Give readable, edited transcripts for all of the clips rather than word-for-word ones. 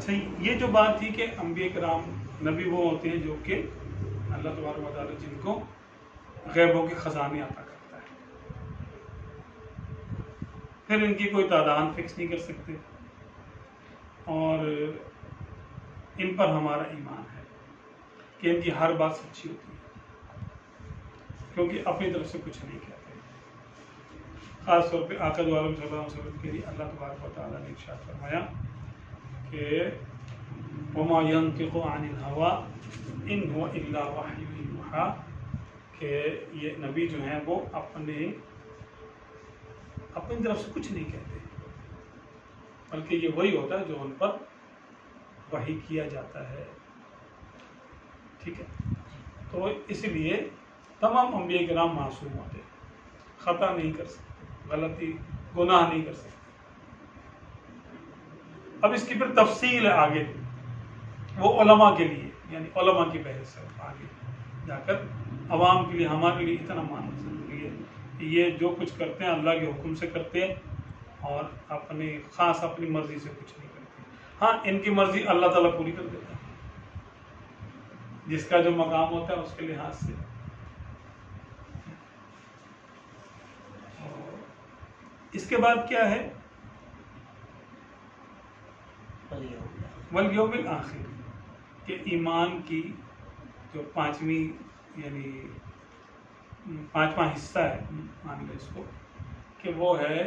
اچھا یہ جو بات تھی کہ انبیاء کرام نبی وہ ہوتے ہیں جو کہ اللہ تبارک و تعالیٰ جن کو غیبوں کے خزانے عطا کرتا ہے، پھر ان کی کوئی تعداد فکس نہیں کر سکتے، اور ان پر ہمارا ایمان ہے کہ ان کی ہر بات سچی ہوتی ہے، کیونکہ اپنی طرف سے کچھ نہیں کہتے۔ خاص طور پہ آقا دو عالم صلی اللہ علیہ وسلم کے لیے اللہ تبارک و تعالیٰ نے ارشاد فرمایا کہ وَمَا يَنطِقُ عَنِ الْهَوَىٰ إِنْ هُوَ إِلَّا وَحْيٌ يُوحَىٰ، کہ یہ نبی جو ہیں وہ اپنی طرف سے کچھ نہیں کہتے، بلکہ یہ وہی ہوتا ہے جو ان پر وحی کیا جاتا ہے۔ ٹھیک ہے، تو اس لیے تمام انبیاء کرام معصوم ہوتے ہیں، خطا نہیں کر سکتے، غلطی گناہ نہیں کر سکتے۔ اب اس کی پھر تفصیل ہے آگے، وہ علماء کے لیے، یعنی علماء کی بحث ہے، آگے جا کر عوام کے لیے ہمارے لیے اتنا ماننا ضروری ہے کہ یہ جو کچھ کرتے ہیں اللہ کے حکم سے کرتے ہیں، اور اپنی مرضی سے کچھ نہیں کرتے۔ ہاں، ان کی مرضی اللہ تعالیٰ پوری کر دیتا ہے، جس کا جو مقام ہوتا ہے اس کے لحاظ سے۔ اس کے بعد کیا ہے؟ والیوم الآخر، کہ ایمان کی جو پانچواں حصہ ہے، مان لو اس کو، کہ وہ ہے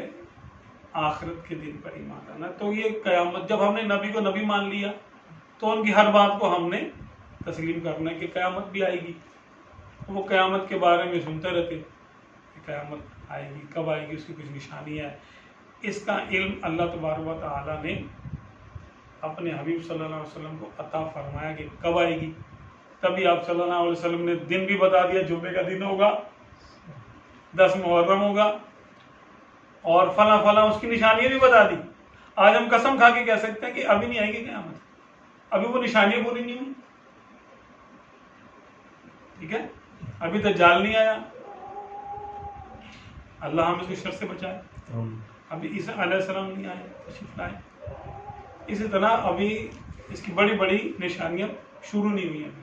آخرت کے دن پر ایمان لانا۔ تو یہ قیامت، جب ہم نے نبی کو نبی مان لیا تو ان کی ہر بات کو ہم نے تسلیم کرنا ہے کہ قیامت بھی آئے گی۔ وہ قیامت کے بارے میں سنتے رہتے کہ قیامت آئے گی، کب آئے گی، اس کی کچھ نشانیاں ہیں۔ اس کا علم اللہ تبارک و تعالیٰ نے اپنے حبیب صلی اللہ علیہ وسلم کو عطا فرمایا کہ کب آئے گی۔ تبھی آپ صلی اللہ علیہ وسلم نے دن بھی بتا دیا، جمعے کا دن ہوگا، 10 محرم ہوگا، اور فلاں فلاں اس کی نشانیاں بھی بتا دی۔ آج ہم قسم کھا کے کہہ سکتے ہیں کہ ابھی نہیں آئے گی قیامت، ابھی وہ نشانیاں پوری نہیں ہوئی۔ ٹھیک ہے، ابھی دجال نہیں آیا، اللہ ہم اس کی شر سے بچائے۔ ابھی عیسیٰ علیہ السلام نہیں آئے، تشریف لائے۔ اسی طرح ابھی اس کی بڑی بڑی نشانیاں شروع نہیں ہوئی ابھی،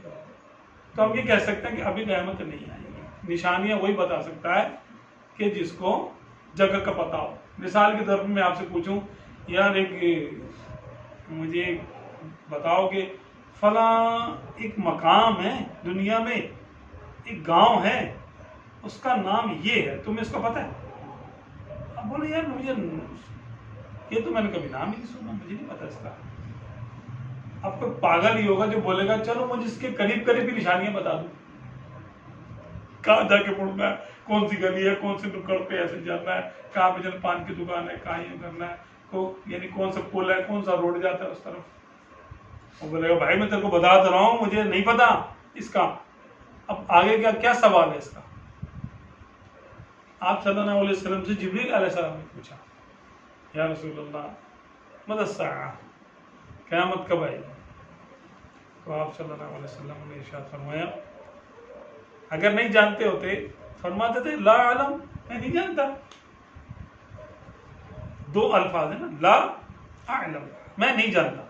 تو ہم یہ کہہ سکتے ہیں کہ ابھی قیامت نہیں آئے گی۔ نشانیاں وہی بتا سکتا ہے کہ جس کو جگہ کا پتہ ہو۔ مثال کے طور پر میں آپ سے پوچھوں، یار مجھے بتاؤ کہ فلاں ایک مقام ہے دنیا میں، ایک گاؤں ہے، اس کا نام یہ ہے، تمہیں اس کا پتہ ہے؟ اب بولے یار مجھے یہ تو میں نے کبھی نام ہی نہیں سنا، مجھے نہیں پتا اس کا۔ اب کوئی پاگل ہی ہوگا جو بولے گا چلو مجھے اس کے قریب قریب بھی نشانیاں بتا دوں، کہاں جا کے پڑھنا ہے، کون سی گلی ہے، کون سے نکڑ پہ ایسے جانا ہے، کہاں پہ جل پان کی دکان ہے، کہاں یہ کرنا ہے، یعنی کون سا پل ہے، کون سا روڈ جاتا ہے اس طرف۔ وہ بولے گا بھائی میں تیرے کو بتا رہا ہوں، مجھے نہیں پتا اس کا۔ اب آگے کیا سوال ہے اس کا؟ آپ صلی اللہ علیہ وسلم سے جبریل علیہ السلام نے پوچھا، یا رسول اللہ متی الساعہ، قیامت کب آئے گی؟ تو آپ صلی اللہ علیہ وسلم نے ارشاد فرمایا، اگر نہیں جانتے ہوتے فرماتے تھے لا علم، میں نہیں جانتا۔ 2 الفاظ ہیں نا، لا اعلم، میں نہیں جانتا،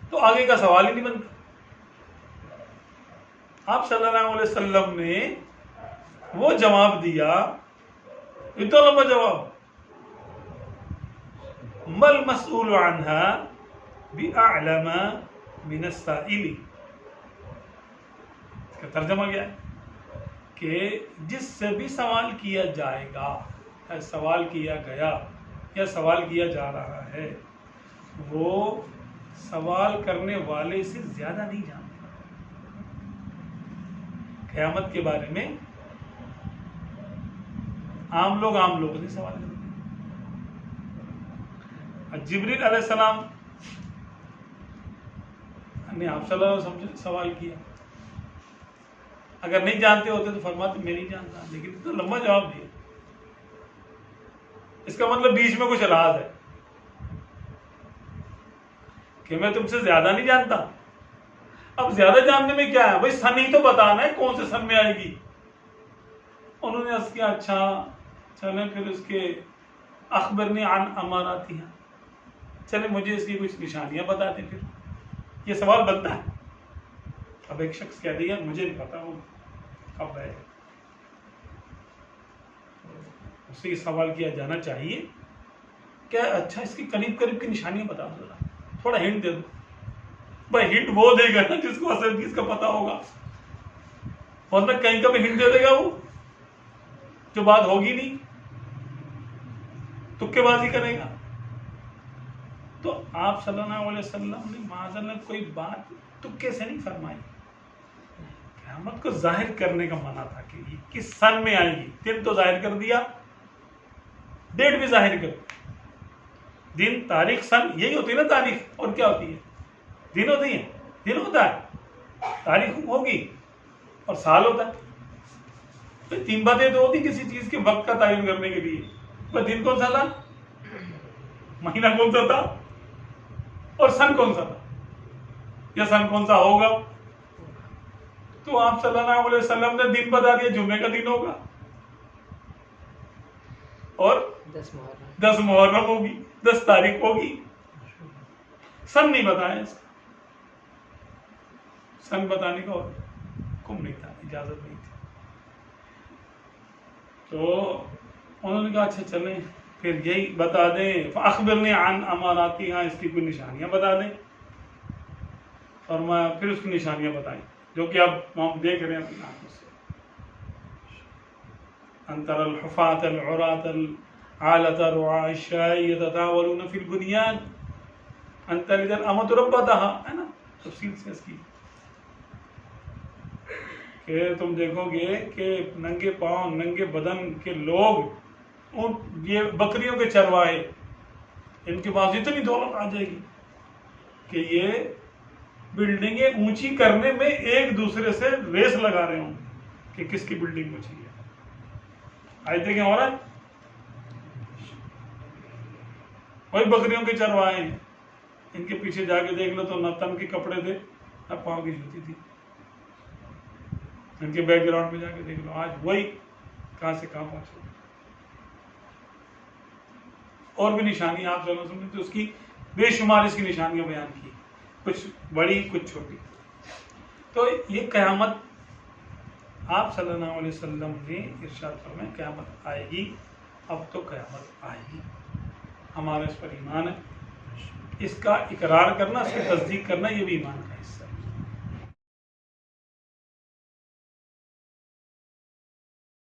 تو آگے کا سوال ہی نہیں بنتا۔ آپ صلی اللہ علیہ وسلم نے وہ جواب دیا، اتنا لمبا جواب، مل مسئول عنہا بأعلم من السائل۔ اس کا ترجمہ کیا ہے کہ جس سے بھی سوال کیا جائے گا، یا سوال کیا گیا، یا سوال کیا جا رہا ہے، وہ سوال کرنے والے سے زیادہ نہیں جانتا۔ قیامت کے بارے میں عام لوگ نہیں سوال کرتے۔ جبریل علیہ السلام نے آپ صلی اللہ علیہ وسلم سے سوال کیا، اگر نہیں جانتے ہوتے تو فرماتے میں نہیں جانتا، لیکن اتنا لمبا جواب دیا، اس کا مطلب بیچ میں کچھ راز ہے کہ میں تم سے زیادہ نہیں جانتا۔ اب زیادہ جاننے میں کیا ہے بھائی، سن ہی تو بتانا ہے کون سے سن میں آئے گی۔ انہوں نے اس کیا، اچھا چلیں پھر اس کے اخبرنی عن اماراتها، چلے مجھے اس کی کچھ نشانیاں بتا دیں. پھر یہ سوال بنتا ہے. اب ایک شخص کہہ دیا مجھے نہیں پتا وہ کب ہے. اس سے یہ سوال کیا جانا چاہیے کہ اچھا اس کی قریب قریب کی نشانیاں بتا دو, تھوڑا ہنٹ دے دو. بھائی ہنٹ وہ دے گا نا جس کو اصل چیز کا پتا ہوگا, ورنہ کہیں کا بھی ہنٹ دے دے گا وہ جو بات ہوگی نہیں, تکے بازی کرے گا. تو آپ صلی اللہ علیہ وسلم نے معاذ اللہ کوئی بات تکے سے نہیں فرمائی. قیامت کو ظاہر کرنے کا منع تھا کہ یہ کس سن میں آئے گی. دن تو ظاہر کر دیا, ڈیٹ بھی ظاہر کر دی. دن تاریخ سن یہی ہوتی ہے نا تاریخ, اور کیا ہوتی ہے؟ دن ہوتی ہیں. دن ہوتا ہے, تاریخ ہوگی, اور سال ہوتا ہے. تو تین باتیں تو ہوتی کسی چیز کے وقت کا تعین کرنے کے لیے. دن کون سا تھا, مہینہ کون سا تھا, اور سن کون سا تھا, یا سن کون سا ہوگا. تو آپ صلی اللہ علیہ وسلم نے دن بتا دیا, جمعے کا دن ہوگا اور 10 محرم ہوگی, 10 تاریخ ہوگی. سن نہیں بتایا, اس کا سن بتانے کا حکم نہیں تھا, اجازت نہیں تھی. تو انہوں نے کہا اچھا چلیں پھر یہی بتا دیں. فاخبرنی عن اماراتها, اس کی کوئی نشانیاں بتا دیں. فرمایا پھر اس کی نشانیاں بتائیں جو کہ اب ہم دیکھ رہے ہیں اپنی آنکھوں سے. ان ترى الحفاة العراة العالة رعاء الشاء يتطاولون في البنيان ان تلد الامة ربتها, ہے نا تفصیل سے اس کی کہ تم دیکھو گے کہ ننگے پاؤں ننگے بدن کے لوگ یہ بکریوں کے چرواہے, ان کے پاس اتنی دولت آ جائے گی کہ یہ بلڈنگیں اونچی کرنے میں ایک دوسرے سے ریس لگا رہے ہوں کہ کس کی بلڈنگ اونچی ہے. آج دیکھیں ہو رہا ہے, وہی بکریوں کے چرواہے ہیں. ان کے پیچھے جا کے دیکھ لو تو نہ تن کے کپڑے تھے نہ پاؤں کی جوتی تھی. ان کے بیک گراؤنڈ میں جا کے دیکھ لو, آج وہی کہاں سے کہاں پہنچے. اور بھی نشانی آپ صلی اللہ علیہ وسلم نے تو اس کی بے شمار اس کی نشانیاں بیان کی, کچھ بڑی کچھ چھوٹی. تو یہ قیامت آپ صلی اللہ علیہ وسلم نے ارشاد فرمایا قیامت آئے گی. اب تو قیامت آئے گی, ہمارا اس پر ایمان ہے. اس کا اقرار کرنا, اس کی تصدیق کرنا, یہ بھی ایمان کا حصہ ہے.